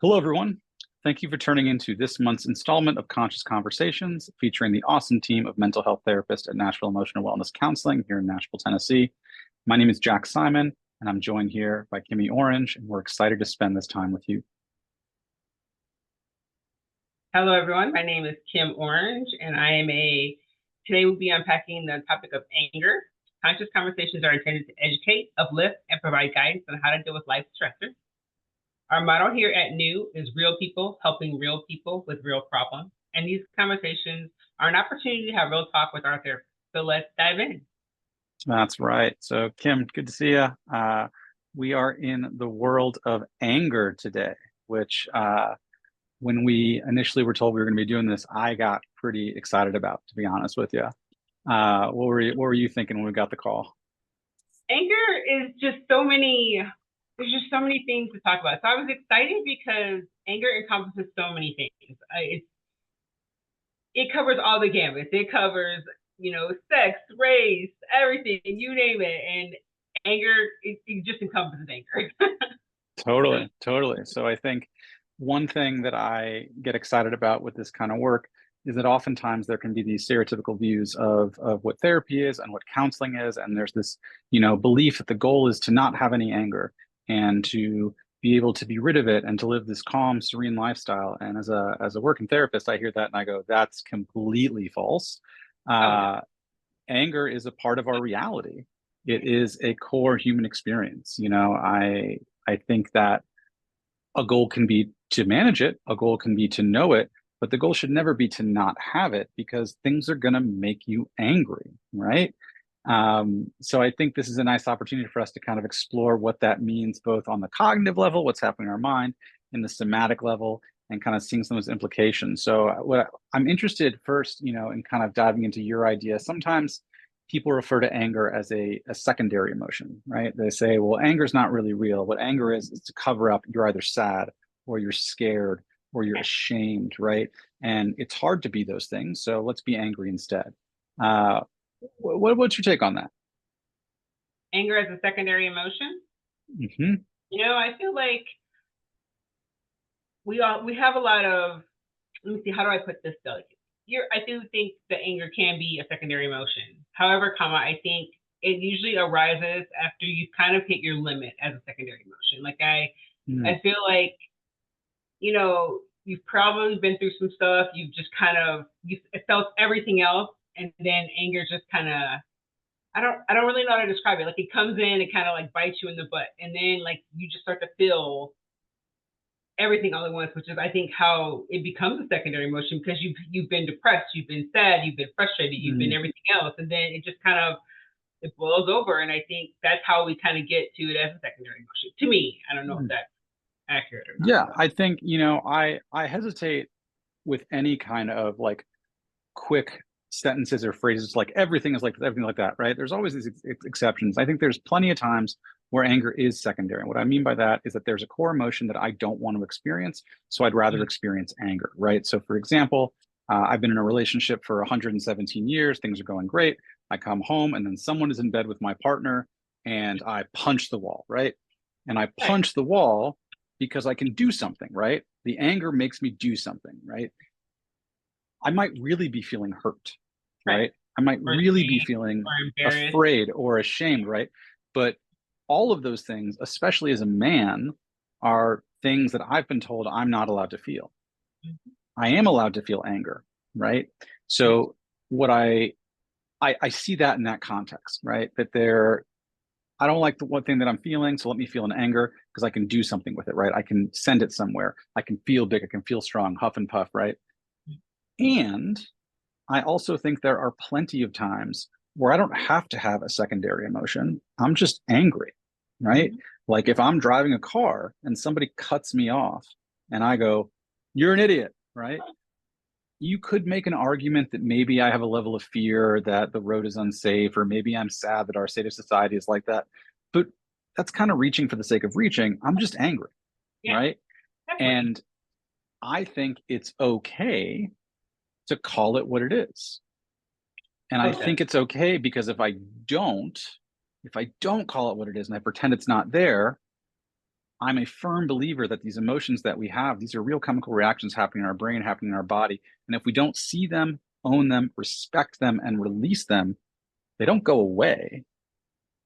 Hello, everyone. Thank you for turning into this month's installment of Conscious Conversations featuring the awesome team of mental health therapists at Nashville Emotional Wellness Counseling here in Nashville, Tennessee. My name is Jack Simon, and I'm joined here by Kimmy Orange, and we're excited to spend this time with you. Hello, everyone. My name is Kim Orange, and today we'll be unpacking the topic of anger. Conscious conversations are intended to educate, uplift, and provide guidance on how to deal with life's stressors. Our motto here at New is real people helping real people with real problems. And these conversations are an opportunity to have real talk with our therapist. So let's dive in. That's right. So, Kim, good to see you. We are in the world of anger today, which when we initially were told we were going to be doing this, I got pretty excited about, to be honest with you. What were you thinking when we got the call? Anger is just there's just so many things to talk about. So I was excited because anger encompasses so many things. It covers all the gambits. It covers, sex, race, everything, you name it. And anger, it just encompasses anger. Totally, totally. So I think one thing that I get excited about with this kind of work is that oftentimes there can be these stereotypical views of what therapy is and what counseling is, and there's this, belief that the goal is to not have any anger and to be able to be rid of it and to live this calm, serene lifestyle. And as a working therapist, I hear that and I go, that's completely false. Uh, Anger is a part of our reality. It is a core human experience. I think that a goal can be to manage it, a goal can be to know it, but the goal should never be to not have it because things are going to make you angry, right? So I think this is a nice opportunity for us to kind of explore what that means, both on the cognitive level, what's happening in our mind, in the somatic level, and kind of seeing some of those implications. So I'm interested first, in kind of diving into your idea. Sometimes people refer to anger as a secondary emotion, right? They say, well, anger is not really real. What anger is to cover up you're either sad or you're scared or you're ashamed, right? And it's hard to be those things. So let's be angry instead. What's your take on that? Anger as a secondary emotion. Hmm. I feel like we have a lot of, let me see, how do I put this delicately? I do think that anger can be a secondary emotion. However, I think it usually arises after you've kind of hit your limit as a secondary emotion. Like I feel like, you've probably been through some stuff. You've just you felt everything else, and then anger just kind of, I don't really know how to describe it. Like it comes in, it kind of like bites you in the butt, and then like you just start to feel everything all at once, which is I think how it becomes a secondary emotion because you've been depressed, you've been sad, you've been frustrated, you've been everything else, and then it just kind of it boils over. And I think that's how we kind of get to it as a secondary emotion. To me, I don't know if that's accurate or not. Yeah, I think, I hesitate with any kind of like quick sentences or phrases like everything is like everything like that, right? There's always these exceptions. I think there's plenty of times where anger is secondary. And what I mean by that is that there's a core emotion that I don't want to experience, so I'd rather experience anger, right? So, for example, I've been in a relationship for 117 years. Things are going great. I come home and then someone is in bed with my partner and I punch the wall, right? And I Right. punch the wall because I can do something, right? The anger makes me do something, right? I might really be feeling hurt, Right. right? I might Or really be ashamed feeling or embarrassed. afraid or ashamed, right? But all of those things, especially as a man, are things that I've been told I'm not allowed to feel. Mhm. I am allowed to feel anger, right? Right. So what I see that in that context, right? That there, I don't like the one thing that I'm feeling, so let me feel an anger because I can do something with it, right? I can send it somewhere. I can feel big. I can feel strong, huff and puff, right? And I also think there are plenty of times where I don't have to have a secondary emotion. I'm just angry, right? Mhm. Like if I'm driving a car and somebody cuts me off and I go, you're an idiot, right? You could make an argument that maybe I have a level of fear that the road is unsafe, or maybe I'm sad that our state of society is like that. But that's kind of reaching for the sake of reaching. I'm just angry, Yeah, right? definitely. And I think it's okay to call it what it is. And I Okay. think it's okay because don't, if I don't call it what it is and I pretend it's not there, I'm a firm believer that these emotions that we have, these are real chemical reactions happening in our brain, happening in our body. And if we don't see them, own them, respect them, and release them, they don't go away.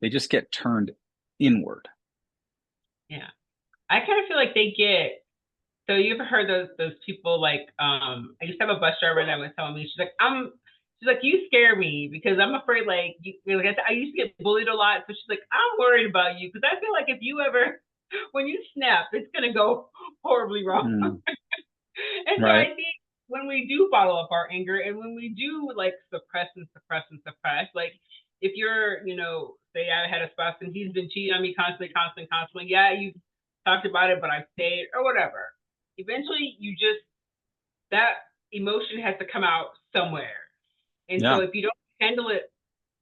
They just get turned inward. Yeah. I kind of feel like they get, so you ever heard those people like, I used to have a bus driver that was telling me, she's like, you scare me because I'm afraid like, like I used to get bullied a lot. So she's like, I'm worried about you because I feel like if you ever, when you snap, it's going to go horribly wrong. Mm, And so I right. think when we do bottle up our anger and when we do like suppress and suppress and suppress, like if you're, say I had a spouse and he's been cheating on me constantly, yeah, you talked about it, but I stayed or whatever. Eventually, that emotion has to come out somewhere. And so Yeah. if you don't handle it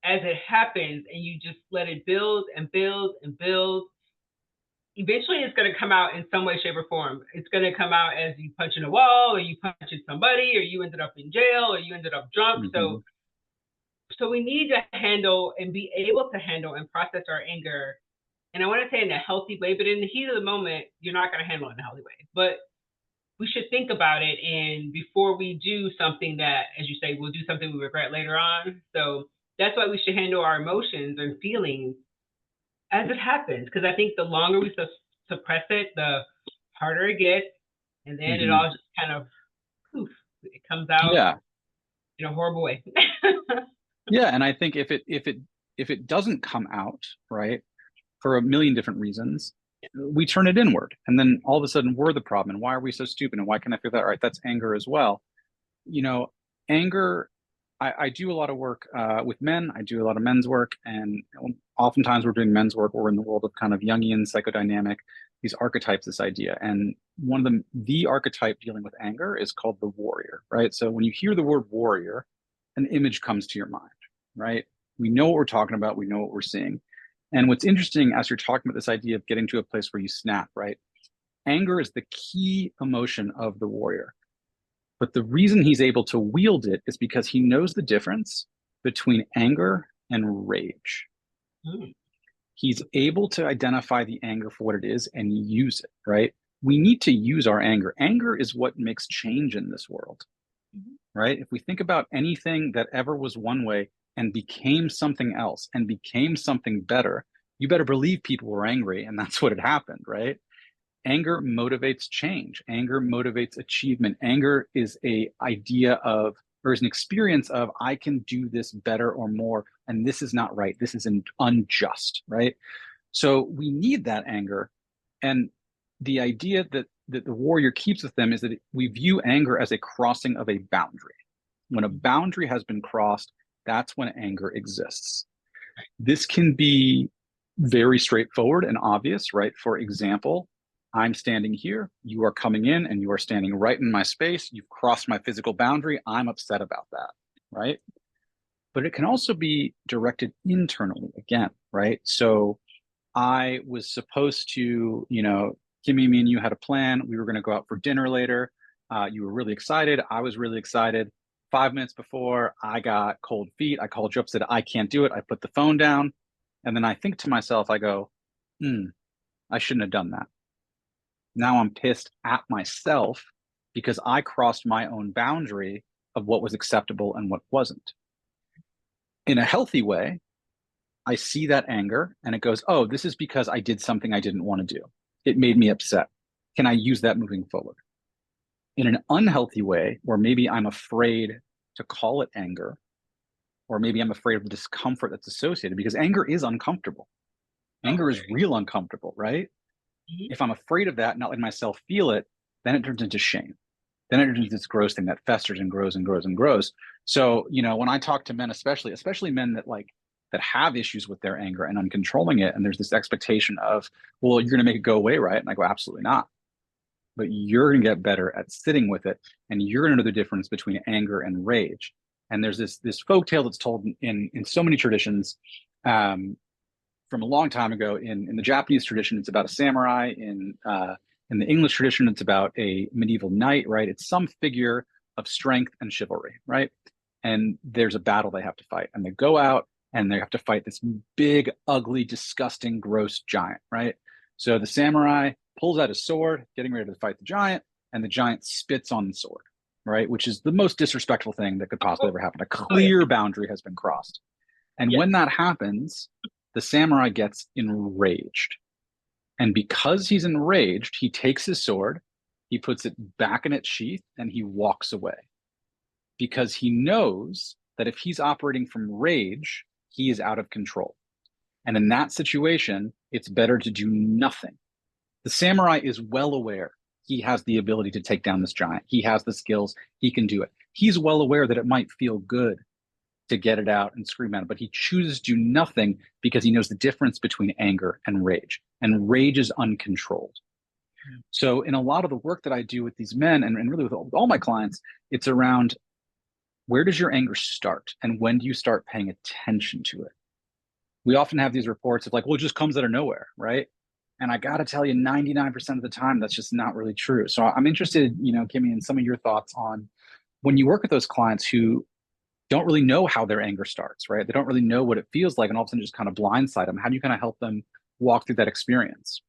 as it happens and you just let it build and build and build, eventually it's going to come out in some way, shape, or form. It's going to come out as you punch in a wall, or you punched somebody, or you ended up in jail, or you ended up drunk. Mm-hmm. So we need to handle and be able to handle and process our anger. And I want to say in a healthy way, but in the heat of the moment, you're not going to handle it in a healthy way. But we should think about it, and before we do something that, as you say, we'll do something we regret later on. So that's why we should handle our emotions and feelings as it happens, because I think the longer we suppress it, the harder it gets, and then it Mm-hmm. all just kind of poof, it comes out Yeah. in a horrible way. Yeah. And I think if it doesn't come out, right, for a million different reasons, we turn it inward. And then all of a sudden we're the problem. And why are we so stupid? And why can I feel that? Right. That's anger as well. You know, anger, I do a lot of work with men. I do a lot of men's work. And oftentimes we're doing men's work. We're in the world of kind of Jungian psychodynamic, these archetypes, this idea. And one of them, the archetype dealing with anger is called the warrior, right? So when you hear the word warrior, an image comes to your mind, right? We know what we're talking about. We know what we're seeing. And what's interesting as you're talking about this idea of getting to a place where you snap, right? Anger is the key emotion of the warrior. But the reason he's able to wield it is because he knows the difference between anger and rage. Mm. He's able to identify the anger for what it is and use it, right? We need to use our anger. Anger is what makes change in this world, Mhm. right? If we think about anything that ever was one way and became something else and became something better, you better believe people were angry, and that's what had happened, right? Anger motivates change. Anger motivates achievement. Anger is a idea of, or is an experience of, I can do this better or more, and this is not right. This is unjust, right? So we need that anger. And the idea that the warrior keeps with them is that we view anger as a crossing of a boundary. When a boundary has been crossed, that's when anger exists. This can be very straightforward and obvious, right? For example, I'm standing here, you are coming in, and you are standing right in my space. You've crossed my physical boundary. I'm upset about that, right? But it can also be directed internally again, right? So I was supposed to, Kimmy, me and you had a plan. We were going to go out for dinner later. You were really excited. I was really excited. 5 minutes before, I got cold feet. I called you up, said, I can't do it. I put the phone down. And then I think to myself, I go, I shouldn't have done that. Now I'm pissed at myself because I crossed my own boundary of what was acceptable and what wasn't. In a healthy way, I see that anger and it goes, oh, this is because I did something I didn't want to do. It made me upset. Can I use that moving forward? In an unhealthy way, where maybe I'm afraid to call it anger, or maybe I'm afraid of the discomfort that's associated because anger is uncomfortable. Oh, Anger is very. real uncomfortable, right? Mhm. If I'm afraid of that, not letting myself feel it, then it turns into shame. Then it turns into this gross thing that festers and grows and grows and grows. So, when I talk to men, especially men that have issues with their anger and uncontrolling it, and there's this expectation of, well, you're going to make it go away, right? And I go, absolutely not. But you're going to get better at sitting with it, and you're going to know the difference between anger and rage. And there's this folk tale that's told in so many traditions. From a long time ago. In the Japanese tradition, it's about a samurai. In the English tradition, it's about a medieval knight, right? It's some figure of strength and chivalry, right? And there's a battle they have to fight, and they go out and they have to fight this big, ugly, disgusting, gross giant, right? So the samurai pulls out his sword, getting ready to fight the giant, and the giant spits on the sword, right? Which is the most disrespectful thing that could possibly ever happen. A Oh yeah. clear boundary has been crossed. And Yes. when that happens, the samurai gets enraged. And because he's enraged, he takes his sword, he puts it back in its sheath, and he walks away because he knows that if he's operating from rage, he is out of control. And in that situation, it's better to do nothing. The samurai is well aware he has the ability to take down this giant. He has the skills, he can do it. He's well aware that it might feel good to get it out and scream at it, but he chooses to do nothing because he knows the difference between anger and rage. And rage is uncontrolled. So, in a lot of the work that I do with these men and really with all my clients, it's around where does your anger start and when do you start paying attention to it? We often have these reports of like, well, it just comes out of nowhere, right? And I got to tell you, 99% of the time, that's just not really true. So I'm interested, Kimmy, in some of your thoughts on when you work with those clients who don't really know how their anger starts, right? They don't really know what it feels like and all of a sudden just kind of blindside them. How do you kind of help them walk through that experience?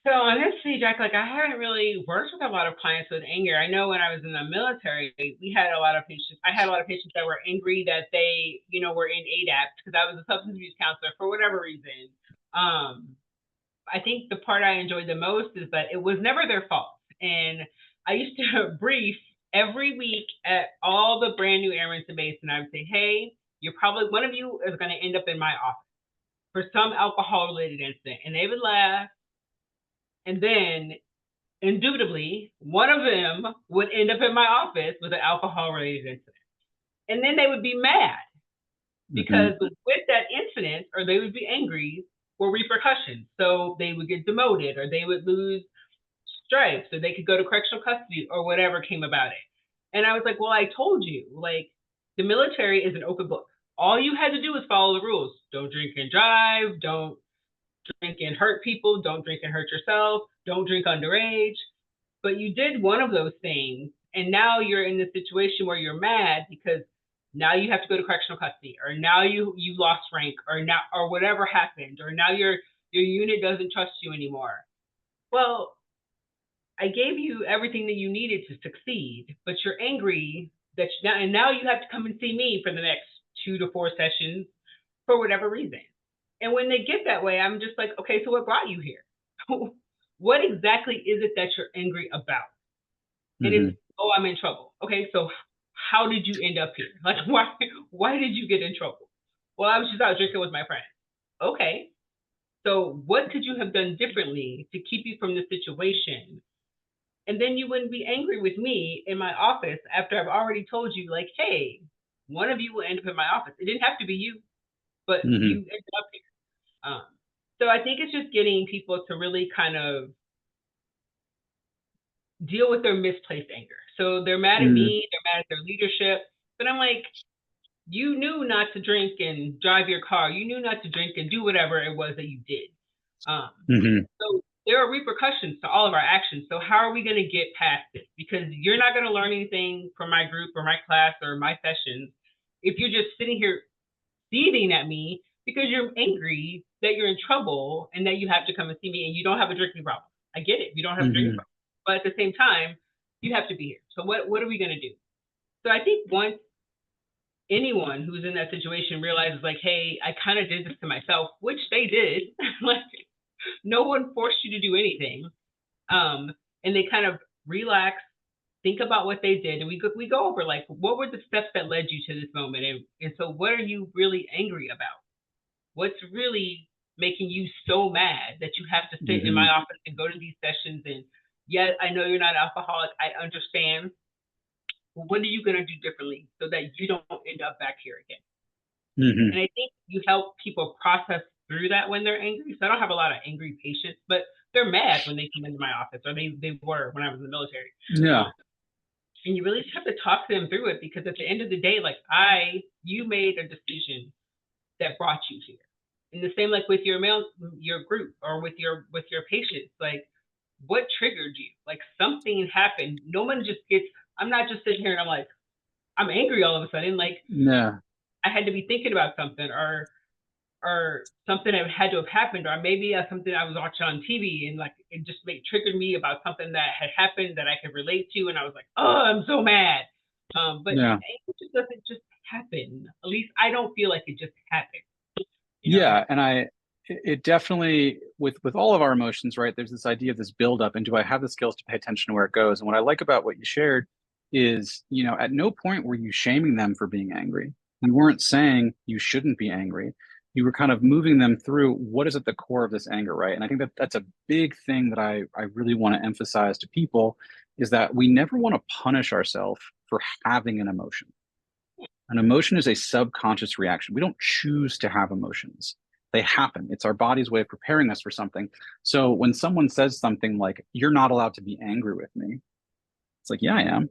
So honestly, Jack, like I haven't really worked with a lot of clients with anger. I know when I was in the military, we had a lot of patients. I had a lot of patients that were angry that they, were in ADAPT because I was a substance abuse counselor for whatever reason. I think the part I enjoyed the most is that it was never their fault. And I used to brief every week at all the brand new airmen to base, and I would say, hey, you're probably, one of you is going to end up in my office for some alcohol related incident. And they would laugh. And then indubitably, one of them would end up in my office with an alcohol related incident. And then they would be mad because with that incident, or they would be angry, were repercussions. So they would get demoted or they would lose stripes or they could go to correctional custody or whatever came about it. And I was like, well, I told you, like, the military is an open book. All you had to do was follow the rules. Don't drink and drive. Don't drink and hurt people. Don't drink and hurt yourself. Don't drink underage. But you did one of those things. And now you're in this situation where you're mad because now you have to go to correctional custody, or now you lost rank, or whatever happened, or now your unit doesn't trust you anymore. Well, I gave you everything that you needed to succeed, but you're angry that now you have to come and see me for the next 2 to 4 sessions for whatever reason. And when they get that way, I'm just like, okay, so what brought you here? What exactly is it that you're angry about? And it's, oh, I'm in trouble. Okay, so how did you end up here? Like, why did you get in trouble? Well, I was just out drinking with my friends. Okay, so what could you have done differently to keep you from this situation? And then you wouldn't be angry with me in my office after I've already told you, like, hey, one of you will end up in my office. It didn't have to be you, but you ended up here. So I think it's just getting people to really kind of deal with their misplaced anger. So they're mad at me, they're mad at their leadership, but I'm like, you knew not to drink and drive your car. You knew not to drink and do whatever it was that you did. So there are repercussions to all of our actions. So how are we going to get past this? Because you're not going to learn anything from my group or my class or my sessions if you're just sitting here seething at me because you're angry that you're in trouble and that you have to come and see me and you don't have a drinking problem. I get it. You don't have a drinking problem. But at the same time, you have to be here. So what are we going to do? So I think once anyone who's in that situation realizes, like, hey, I kind of did this to myself, which they did. Like, no one forced you to do anything. And they kind of relax, think about what they did. And we go over, like, what were the steps that led you to this moment? And so what are you really angry about? What's really making you so mad that you have to sit in my office and go to these sessions? And yes, I know you're not alcoholic. I understand. Well, what are you going to do differently so that you don't end up back here again? And I think you help people process through that when they're angry. So I don't have a lot of angry patients, but they're mad when they come into my office, or they were when I was in the military. Yeah. And you really just have to talk to them through it, because at the end of the day, like, you made a decision that brought you here. And the same, like with your group or with your patients, like, what triggered you? Like, something happened. No one just gets, I'm not just sitting here and I'm like, I'm angry all of a sudden. Like, Yeah. I had to be thinking about something, or or something that had to have happened, or maybe something I was watching on TV and like it just triggered me about something that had happened that I could relate to, and I was like, oh, I'm so mad. But Yeah. it just doesn't just happen. At least I don't feel like it just happened. You know? Yeah, and it definitely with all of our emotions, right? There's this idea of this buildup, and do I have the skills to pay attention to where it goes? And what I like about what you shared is, at no point were you shaming them for being angry. You weren't saying you shouldn't be angry. You were kind of moving them through what is at the core of this anger, right? And I think that that's a big thing that I really want to emphasize to people is that we never want to punish ourselves for having an emotion. An emotion is a subconscious reaction. We don't choose to have emotions. They happen. It's our body's way of preparing us for something. So when someone says something like, you're not allowed to be angry with me, it's like, yeah, I am.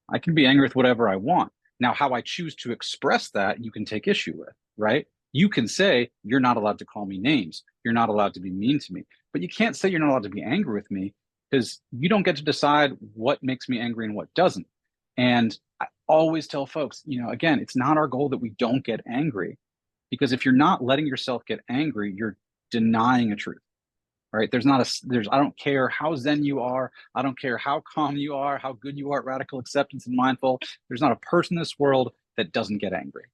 I can be angry with whatever I want. Now, how I choose to express that, you can take issue with, right? You can say, you're not allowed to call me names. You're not allowed to be mean to me. But you can't say you're not allowed to be angry with me because you don't get to decide what makes me angry and what doesn't. And I always tell folks, again, it's not our goal that we don't get angry because if you're not letting yourself get angry, you're denying a truth, right? I don't care how zen you are. I don't care how calm you are, how good you are at radical acceptance and mindful. There's not a person in this world that doesn't get angry,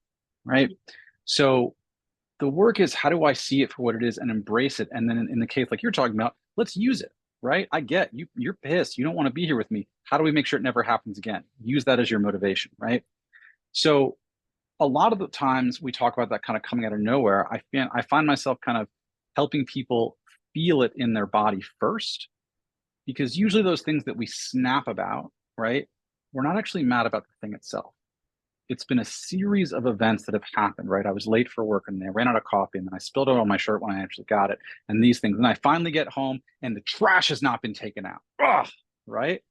right? So the work is how do I see it for what it is and embrace it? And then in the case like you're talking about, let's use it, right? I get you, you're pissed. You don't want to be here with me. How do we make sure it never happens again? Use that as your motivation, right? So a lot of the times we talk about that kind of coming out of nowhere. I find myself kind of helping people feel it in their body first, because usually those things that we snap about, right? We're not actually mad about the thing itself. It's been a series of events that have happened, right? I was late for work and I ran out of coffee and then I spilled it on my shirt when I actually got it and these things. And I finally get home and the trash has not been taken out. Ugh, right?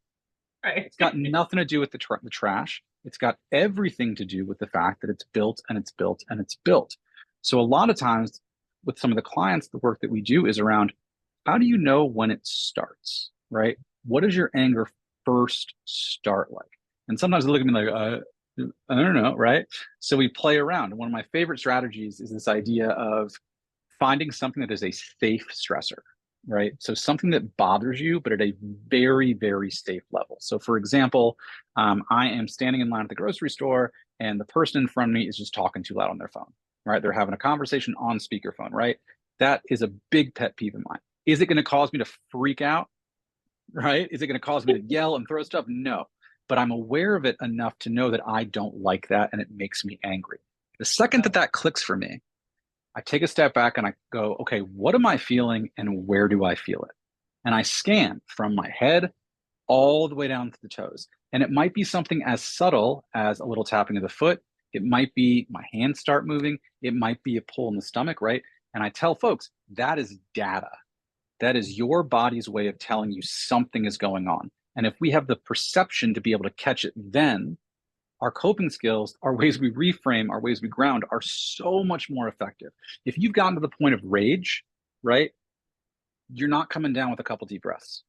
Right. It's got nothing to do with the trash. It's got everything to do with the fact that it's built and it's built and it's built. So a lot of times with some of the clients, the work that we do is around how do you know when it starts, right? What does your anger first start like? And sometimes they look at me like, I don't know, right? So we play around. And one of my favorite strategies is this idea of finding something that is a safe stressor, right? So something that bothers you, but at a very, very safe level. So for example, I am standing in line at the grocery store and the person in front of me is just talking too loud on their phone, right? They're having a conversation on speakerphone, right? That is a big pet peeve of mine. Is it going to cause me to freak out? Right? Is it going to cause me to yell and throw stuff? No. But I'm aware of it enough to know that I don't like that and it makes me angry. The second that that clicks for me, I take a step back and I go, okay, what am I feeling and where do I feel it? And I scan from my head all the way down to the toes. And it might be something as subtle as a little tapping of the foot. It might be my hands start moving. It might be a pull in the stomach, right? And I tell folks that is data. That is your body's way of telling you something is going on. And if we have the perception to be able to catch it, then our coping skills, our ways we reframe, our ways we ground are so much more effective. If you've gotten to the point of rage, right, you're not coming down with a couple deep breaths,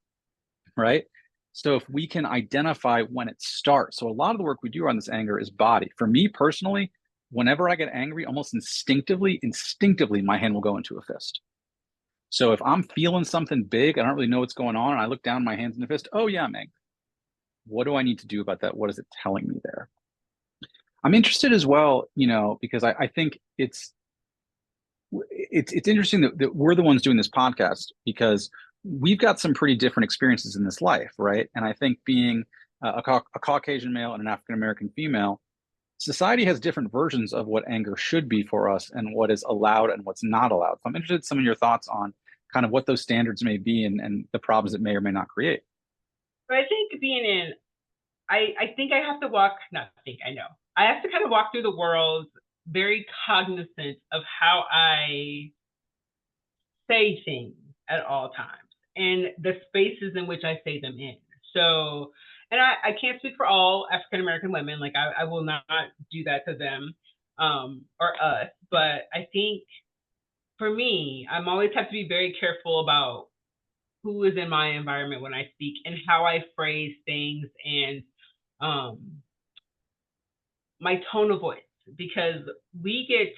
right? So if we can identify when it starts, so a lot of the work we do on this anger is body. For me personally, whenever I get angry, almost instinctively, my hand will go into a fist. So if I'm feeling something big, I don't really know what's going on, and I look down my hands in the fist, oh yeah, I'm angry. What do I need to do about that? What is it telling me there? I'm interested as well, because I think it's interesting that we're the ones doing this podcast because we've got some pretty different experiences in this life, right? And I think being a Caucasian male and an African American female, society has different versions of what anger should be for us and what is allowed and what's not allowed. So I'm interested in some of your thoughts on kind of what those standards may be and the problems it may or may not create. But I think I think I have to not think, I know. I have to kind of walk through the world very cognizant of how I say things at all times and the spaces in which I say them in. So, and I can't speak for all African American women. Like I will not do that to them or us. But I think for me, I'm always have to be very careful about who is in my environment when I speak and how I phrase things and um, my tone of voice, because we get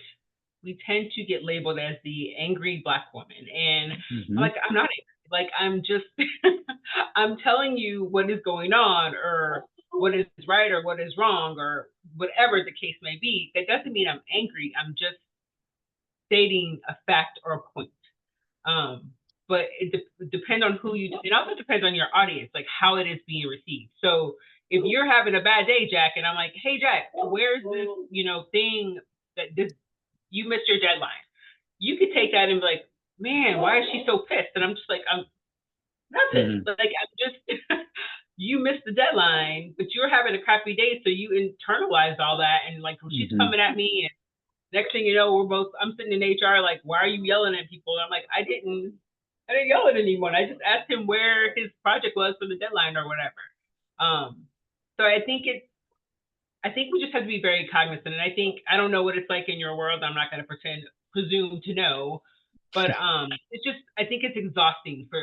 we tend to get labeled as the angry Black woman. And I'm Hmm. like, I'm not angry. Like, I'm just, I'm telling you what is going on, or what is right, or what is wrong, or whatever the case may be. That doesn't mean I'm angry. I'm just stating a fact or a point. Um, but it depends on who you, it also depends on your audience, like how it is being received. So if you're having a bad day, Jack, and I'm like, hey, Jack, where's this, thing that this, you missed your deadline. You could take that and be like, man, why is she so pissed? And I'm just like, I'm nothing. Hmm. Like, I'm just, you missed the deadline, but you're having a crappy day. So you internalize all that. And like, when she's Hmm. coming at me, and next thing you know, I'm sitting in HR, like, why are you yelling at people? And I'm like, I didn't yell at anyone. I just asked him where his project was for the deadline or whatever. So I think we just have to be very cognizant. And I think, I don't know what it's like in your world. I'm not going to presume to know, but it's just, I think it's exhausting for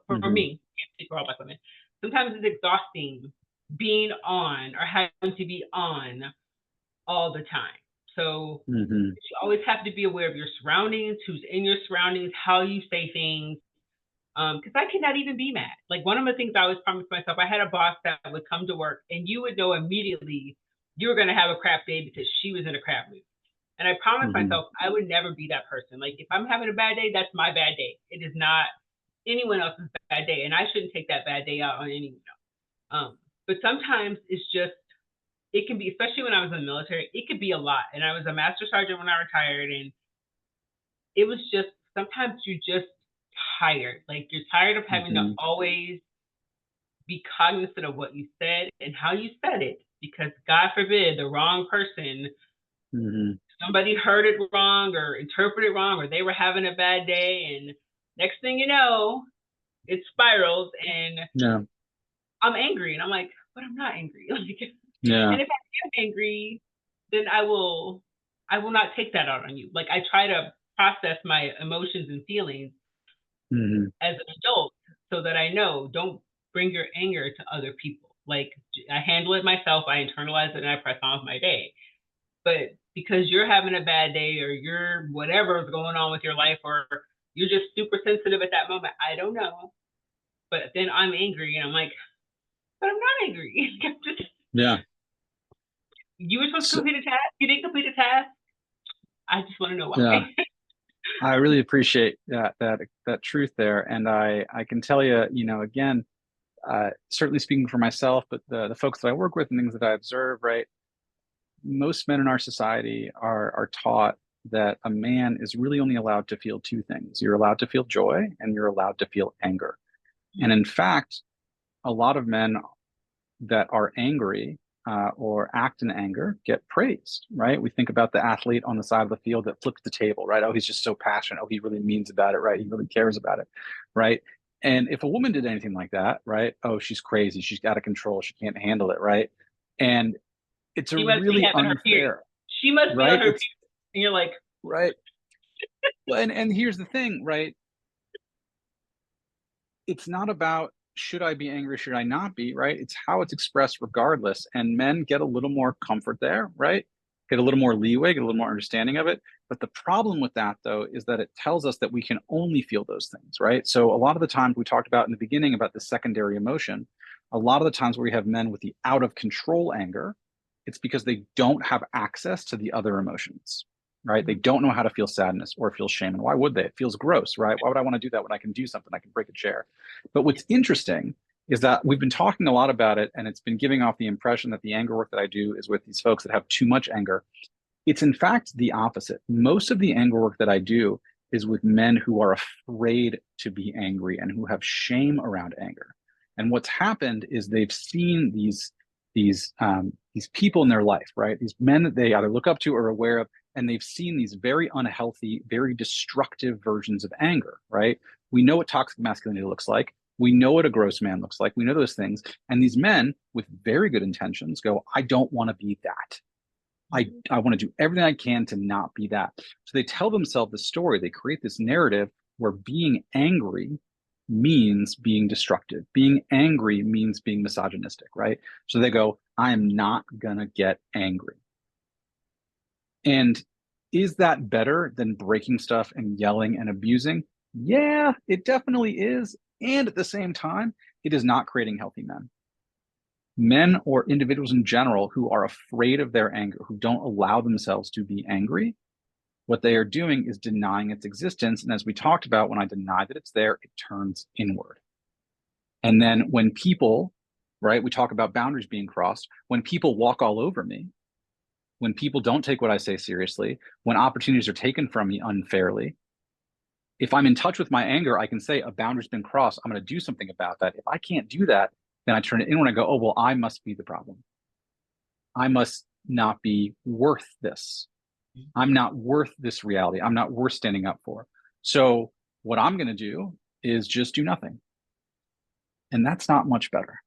Hmm. me. I can't speak for all Black women. Sometimes it's exhausting being on, or having to be on all the time. So Hmm. you always have to be aware of your surroundings, who's in your surroundings, how you say things. Because I cannot even be mad. Like, one of the things I always promised myself, I had a boss that would come to work and you would know immediately you were going to have a crap day because she was in a crap mood. And I promised Hmm. myself I would never be that person. Like, if I'm having a bad day, that's my bad day. It is not anyone else's bad day, and I shouldn't take that bad day out on anyone else. But sometimes it's just, it can be, especially when I was in the military, it could be a lot. And I was a master sergeant when I retired, and it was just, sometimes you're just tired. Like, you're tired of having to Hmm. always be cognizant of what you said and how you said it, because God forbid the wrong person, Hmm. somebody heard it wrong or interpreted it wrong, or they were having a bad day, and next thing you know, it spirals, and Yeah. I'm angry, and I'm like, but I'm not angry. Like, Yeah. and if I am angry, then I will not take that out on you. Like, I try to process my emotions and feelings Hmm. as an adult, so that I know, don't bring your anger to other people. Like, I handle it myself, I internalize it, and I press on with my day. But because you're having a bad day, or you're whatever is going on with your life, or you're just super sensitive at that moment, I don't know. But then I'm angry, and I'm like, but I'm not angry. I'm just, Yeah. you were supposed to So, complete a task. You didn't complete a task. I just want to know yeah. why. I really appreciate that truth there, and I can tell you, again, certainly speaking for myself, but the folks that I work with and things that I observe, right? Most men in our society are taught that a man is really only allowed to feel two things. You're allowed to feel joy and you're allowed to feel anger. And in fact, a lot of men that are angry or act in anger get praised, right? We think about the athlete on the side of the field that flips the table, right? Oh, he's just so passionate. Oh, he really means about it, right? He really cares about it, right? And if a woman did anything like that, right? Oh, she's crazy. She's out of control. She can't handle it, right? And it's a She must be really having her period. unfair, She must be on right? her It's period. And you're like, right. Well, and here's the thing, right? It's not about should I be angry, should I not be, right? It's how it's expressed regardless. And men get a little more comfort there, right? Get a little more leeway, get a little more understanding of it. But the problem with that, though, is that it tells us that we can only feel those things, right? So a lot of the times we talked about in the beginning about the secondary emotion, a lot of the times where we have men with the out of control anger, it's because they don't have access to the other emotions, right? They don't know how to feel sadness or feel shame. And why would they? It feels gross, right? Why would I want to do that when I can do something? I can break a chair. But what's interesting is that we've been talking a lot about it, and it's been giving off the impression that the anger work that I do is with these folks that have too much anger. It's in fact the opposite. Most of the anger work that I do is with men who are afraid to be angry and who have shame around anger. And what's happened is they've seen these people in their life, right? These men that they either look up to or are aware of, and they've seen these very unhealthy, very destructive versions of anger, right? We know what toxic masculinity looks like. We know what a gross man looks like. We know those things. And these men with very good intentions go, I don't want to be that. I want to do everything I can to not be that. So they tell themselves the story. They create this narrative where being angry means being destructive. Being angry means being misogynistic, right? So they go, I am not going to get angry. And Is that better than breaking stuff and yelling and abusing? Yeah, it definitely is. And at the same time, it is not creating healthy men. Men or individuals in general who are afraid of their anger, who don't allow themselves to be angry, what they are doing is denying its existence. And as we talked about, when I deny that it's there, it turns inward. And then when people, right, we talk about boundaries being crossed, when people walk all over me, when people don't take what I say seriously, when opportunities are taken from me unfairly, if I'm in touch with my anger, I can say a boundary's been crossed. I'm going to do something about that. If I can't do that, then I turn it inward and go, oh, well, I must be the problem. I must not be worth this. I'm not worth this reality. I'm not worth standing up for. So what I'm going to do is just do nothing. And that's not much better.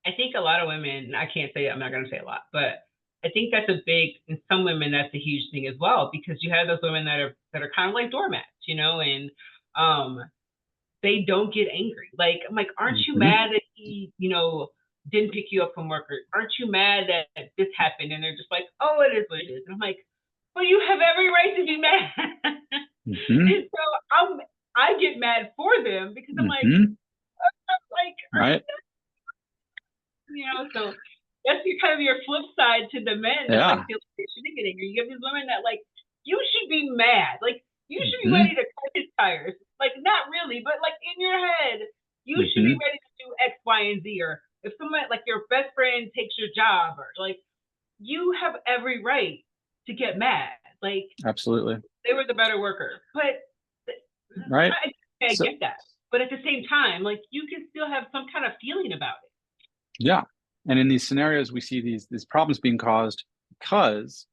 I think a lot of women, I can't say, I'm not going to say a lot, but I think that's a big, in some women, that's a huge thing as well, because you have those women that are kind of like doormats, and they don't get angry. Like, I'm like, aren't you mad that he, didn't pick you up from work? Or aren't you mad that this happened? And they're just like, oh, it is what it is. And I'm like, well, you have every right to be mad. And so I get mad for them because I'm like, right. So that's your flip side to the men that like feel like they shouldn't get angry. You have these women that like, you should be mad. Like, you should be ready to cut his tires. Like, not really, but like in your head, you should be ready to do X, Y, and Z. Or if someone like your best friend takes your job, or like, you have every right to get mad. Like, absolutely, they were the better worker. But right, I get that. But at the same time, like, you can still have some kind of feeling about it. Yeah. And in these scenarios, we see these problems being caused because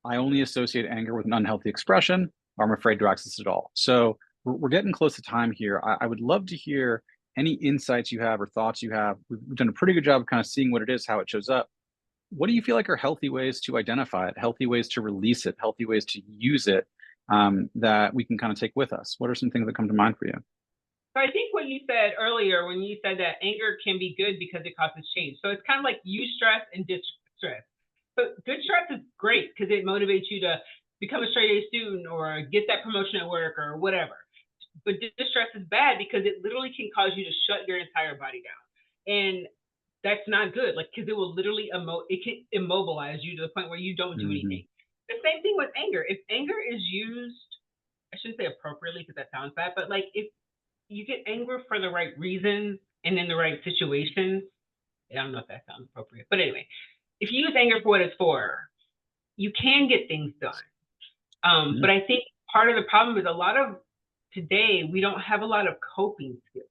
I only associate anger with an unhealthy expression, or I'm afraid to access it all. So we're getting close to time here. I would love to hear any insights you have or thoughts you have. We've done a pretty good job of kind of seeing what it is, how it shows up. What do you feel like are healthy ways to identify it, healthy ways to release it, healthy ways to use it, that we can kind of take with us? What are some things that come to mind for you? So I think what you said earlier, when you said that anger can be good because it causes change. So it's kind of like eustress and distress. But good stress is great because it motivates you to become a straight A student or get that promotion at work or whatever. But distress is bad because it literally can cause you to shut your entire body down. And that's not good. Like, because it will literally it can immobilize you to the point where you don't do anything. The same thing with anger. If anger is used, I shouldn't say appropriately because that sounds bad, but like if you get angry for the right reasons and in the right situations. I don't know if that sounds appropriate, but anyway, if you use anger for what it's for, you can get things done. But I think part of the problem is a lot of today, we don't have a lot of coping skills.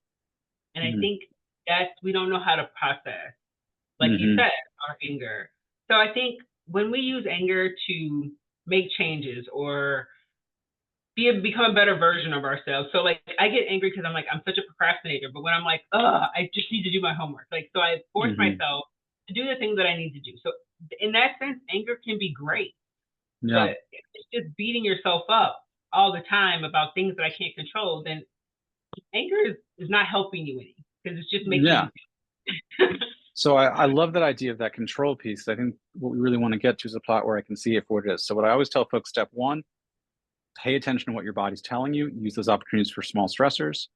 And I think that we don't know how to process, like you said, our anger. So I think when we use anger to make changes or become a better version of ourselves. So like I get angry because I'm such a procrastinator, but when I'm like, I just need to do my homework. Like, so I force myself to do the things that I need to do. So in that sense, anger can be great. Yeah. But if it's just beating yourself up all the time about things that I can't control, then anger is not helping you any because it's just making you. So I love that idea of that control piece. I think what we really want to get to is a plot where I can see it for what it is. So what I always tell folks, step one, pay attention to what your body's telling you. Use those opportunities for small stressors.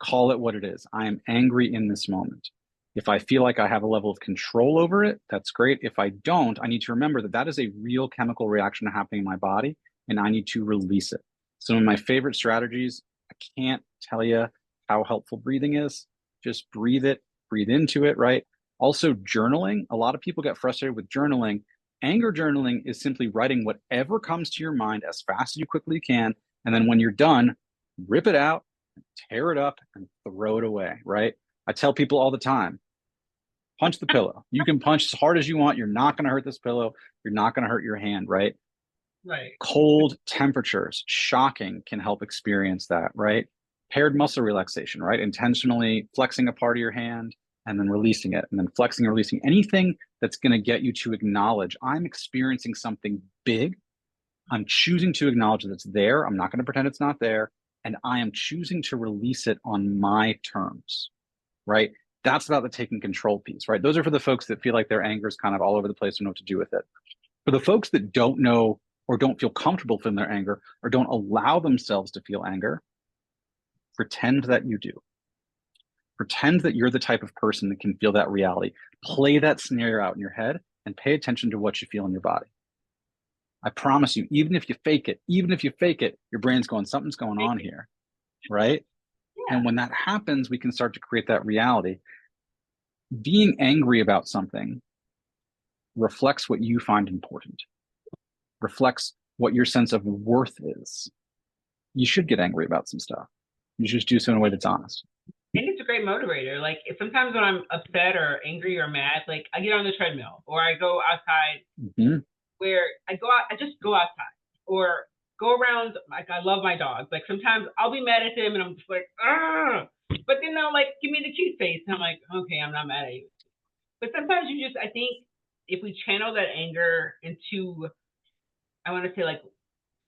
Call it what it is. I am angry in this moment. If I feel like I have a level of control over it, that's great. If I don't, I need to remember that that is a real chemical reaction happening in my body, and I need to release it. Some of my favorite strategies, I can't tell you how helpful breathing is. Just breathe it, breathe into it, right? Also, journaling. A lot of people get frustrated with journaling. Anger journaling is simply writing whatever comes to your mind as fast as you quickly can. And then when you're done, rip it out, tear it up, and throw it away, right? I tell people all the time, punch the pillow. You can punch as hard as you want. You're not going to hurt this pillow. You're not going to hurt your hand, right? Right. Cold temperatures, shocking, can help experience that, right? Paired muscle relaxation, right? Intentionally flexing a part of your hand and then releasing it, and then flexing and releasing anything that's going to get you to acknowledge I'm experiencing something big. I'm choosing to acknowledge that it's there. I'm not going to pretend it's not there. And I am choosing to release it on my terms, right? That's about the taking control piece, right? Those are for the folks that feel like their anger is kind of all over the place and know what to do with it. For the folks that don't know or don't feel comfortable feeling their anger, or don't allow themselves to feel anger, pretend that you do. Pretend that you're the type of person that can feel that reality. Play that scenario out in your head and pay attention to what you feel in your body. I promise you, even if you fake it, your brain's going, something's going on here, right? Yeah. And when that happens, we can start to create that reality. Being angry about something reflects what you find important, reflects what your sense of worth is. You should get angry about some stuff. You should just do so in a way that's honest. I think it's a great motivator. Like if sometimes when I'm upset or angry or mad, like I get on the treadmill or I go outside where I go out, I just go outside or go around. Like I love my dogs. Like sometimes I'll be mad at them and I'm just like, ah, but then they'll like give me the cute face. And I'm like, okay, I'm not mad at you. But sometimes you just, I think if we channel that anger into, I want to say like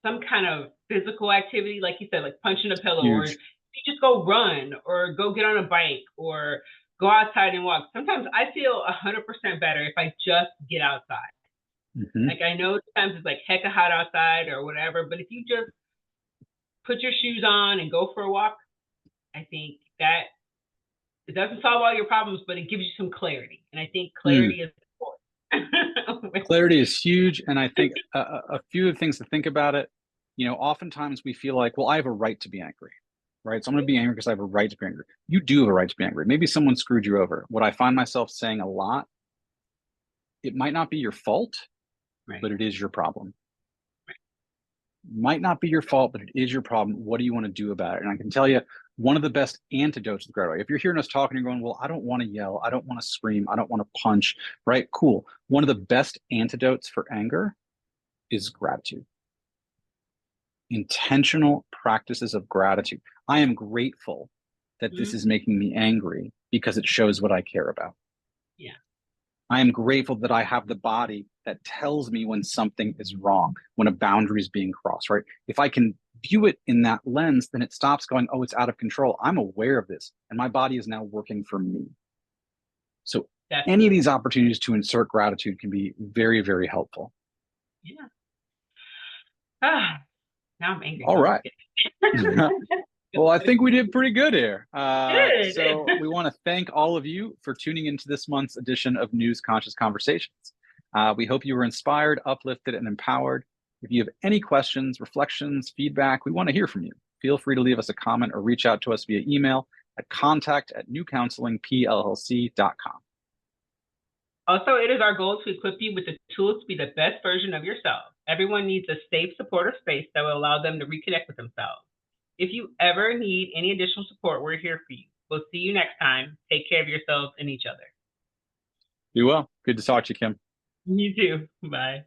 some kind of physical activity, like you said, like punching a pillow, or Huge. you just go run or go get on a bike or go outside and walk. Sometimes I feel 100% better if I just get outside. Like I know sometimes it's like hecka hot outside or whatever, but if you just put your shoes on and go for a walk, I think that it doesn't solve all your problems, but it gives you some clarity. And I think clarity is important. Clarity is huge. And I think a few of the things to think about it, oftentimes we feel like, well, I have a right to be angry, right? So I'm going to be angry because I have a right to be angry. You do have a right to be angry. Maybe someone screwed you over. What I find myself saying a lot, it might not be your fault, Right. but it is your problem. Might not be your fault, but it is your problem. What do you want to do about it? And I can tell you, one of the best antidotes to gratitude. If you're hearing us talking, you're going, well, I don't want to yell. I don't want to scream. I don't want to punch, right? Cool. One of the best antidotes for anger is gratitude. Intentional practices of gratitude. I am grateful that this is making me angry because it shows what I care about. Yeah. I am grateful that I have the body that tells me when something is wrong, when a boundary is being crossed, right? If I can view it in that lens, then it stops going, oh, it's out of control. I'm aware of this, and my body is now working for me. So any of these opportunities to insert gratitude can be very, very helpful. Yeah. Ah, now I'm angry. All right. Well, I think we did pretty good here. So we want to thank all of you for tuning into this month's edition of News Conscious Conversations. We hope you were inspired, uplifted, and empowered. If you have any questions, reflections, feedback, we want to hear from you. Feel free to leave us a comment or reach out to us via email at contact@newcounselingpllc.com. Also, it is our goal to equip you with the tools to be the best version of yourself. Everyone needs a safe, supportive space that will allow them to reconnect with themselves. If you ever need any additional support, we're here for you. We'll see you next time. Take care of yourselves and each other. Be well. Good to talk to you, Kim. You too. Bye.